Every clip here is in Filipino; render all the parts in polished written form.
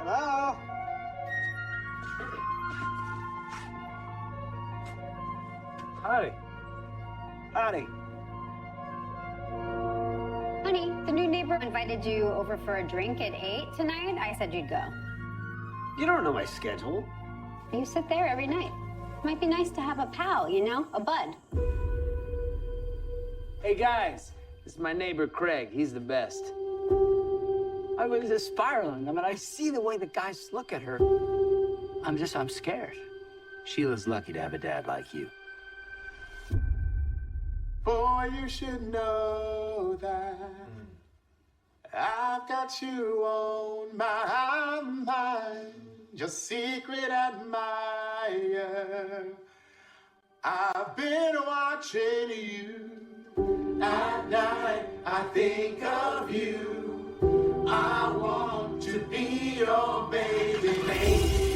Hello? Howdy. Howdy. Honey, the new neighbor invited you over for a drink at 8 tonight. I said you'd go. You don't know my schedule. You sit there every night. Might be nice to have a pal, you know, a bud. Hey guys, this is my neighbor Craig. He's the best. I was just spiraling. I mean, I see the way the guys look at her. I'm scared. Sheila's lucky to have a dad like you. Boy, you should know that I've got you on my mind, your secret admirer. I've been watching you. At night, I think of you. I want to be your baby.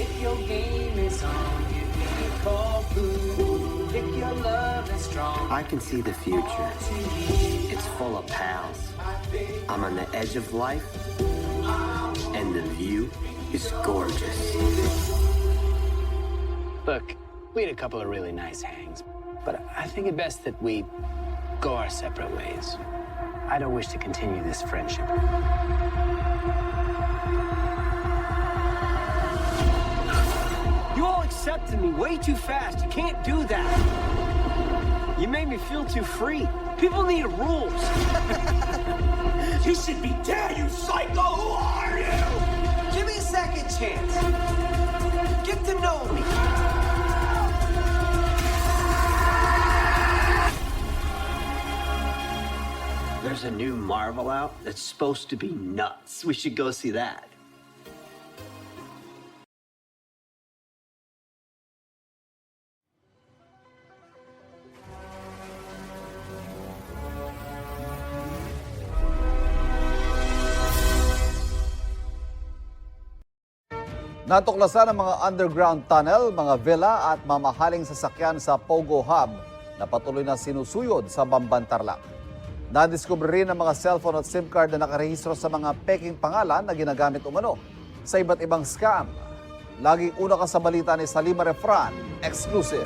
If your game is on, give me a call, boo. If your love is strong, I can see the future. It's full of pals. I'm on the edge of life, and the view is gorgeous. Look, we had a couple of really nice hangs, but I think it best that we go our separate ways. I don't wish to continue this friendship. You all accepted me way too fast. You can't do that. You made me feel too free. People need rules. You should be dead, you psycho! Who are you? Give me a second chance. Get to know me. There's a new Marvel out that's supposed to be nuts. We should go see that. Natuklasan ang mga underground tunnel, mga villa at mamahaling sasakyan sa Pogo Hub na patuloy na sinusuyod sa Bamban-Tarlac. Nadiskubre rin ang mga cellphone at SIM card na nakarehistro sa mga peking pangalan na ginagamit umano sa iba't ibang scam. Laging una ka sa balita ni Salima Refran, exclusive.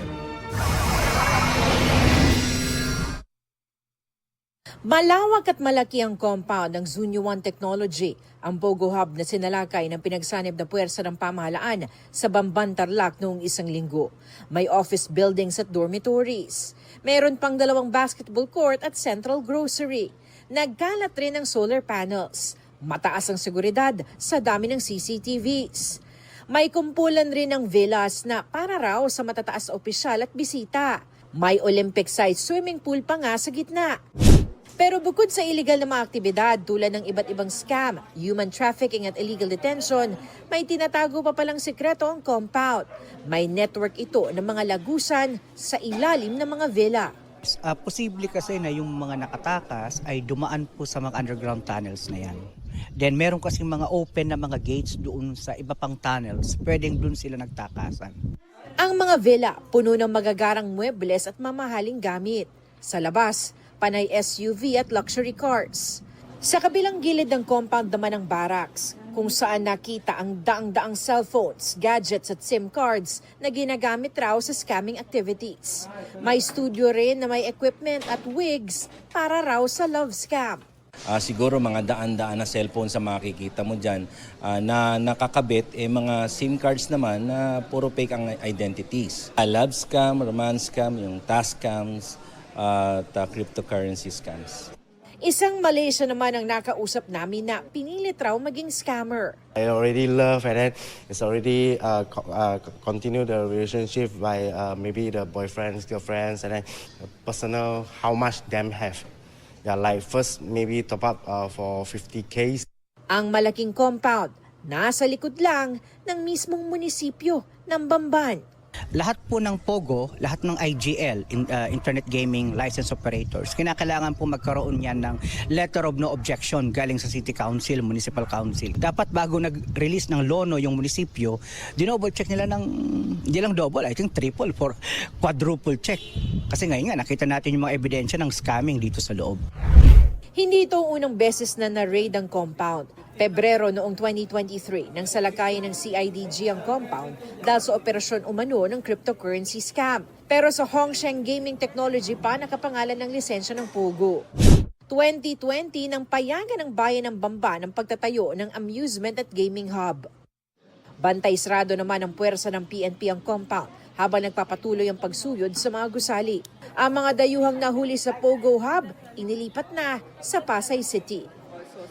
Malawak at malaki ang compound ng Zunyo One Technology, ang Pogo Hub na sinalakay ng pinagsanib na puwersa ng pamahalaan sa Bamban-Tarlac noong isang linggo. May office buildings at dormitories. Meron pang 2 basketball court at central grocery. Nagkalat rin ng solar panels. Mataas ang seguridad sa dami ng CCTVs. May kumpulan rin ng villas na para raw sa matataas na opisyal at bisita. May Olympic-sized swimming pool pa nga sa gitna. Pero bukod sa illegal na mga aktibidad tulad ng iba't ibang scam, human trafficking at illegal detention, may tinatago pa palang sekreto ang compound. May network ito ng mga lagusan sa ilalim ng mga villa. Posible kasi na yung mga nakatakas ay dumaan po sa mga underground tunnels na yan. Then meron kasing mga open na mga gates doon sa iba pang tunnels, pwedeng doon sila nagtakasan. Ang mga villa puno ng magagarang muebles at mamahaling gamit. Sa labas, panay SUV at luxury cars. Sa kabilang gilid ng compound naman ng barracks, kung saan nakita ang daang-daang cellphones, gadgets at SIM cards na ginagamit raw sa scamming activities. May studio rin na may equipment at wigs para raw sa love scam. Siguro mga daan-daan na cellphone sa makikita mo dyan na nakakabit, mga SIM cards naman na puro fake ang identities. Love scam, romance scam, yung task scams, at cryptocurrency scams. Isang Malaysia naman ang nakausap namin na pinilit raw maging scammer. I already love and then it's already continue the relationship by maybe the boyfriends, girlfriends, and then personal how much them have. Yeah, like first maybe top up for 50K. Ang malaking compound nasa likod lang ng mismong munisipyo ng Bamban. Lahat po ng POGO, lahat ng IGL, Internet Gaming License Operators, kinakailangan po magkaroon yan ng letter of no objection galing sa City Council, Municipal Council. Dapat bago nag-release ng lono yung munisipyo, dinouble check nila ng, hindi lang double, I think triple for quadruple check. Kasi ngayon nga, nakita natin yung mga ebidensya ng scamming dito sa loob. Hindi ito unang beses na na-raid ang compound. Pebrero noong 2023 nang salakayin ng CIDG ang compound dahil sa operasyon umano ng cryptocurrency scam. Pero sa Hongsheng Gaming Technology pa nakapangalan ng lisensya ng Pogo. 2020 nang payagan ng bayan ng Bamba ng pagtatayo ng amusement at gaming hub. Bantay sarado naman ang puwersa ng PNP ang compound habang nagpapatuloy ang pagsuyod sa mga gusali. Ang mga dayuhang nahuli sa Pogo Hub, inilipat na sa Pasay City.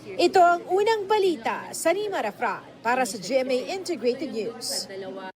Ito ang unang balita sa Nima Rafran para sa GMA Integrated News.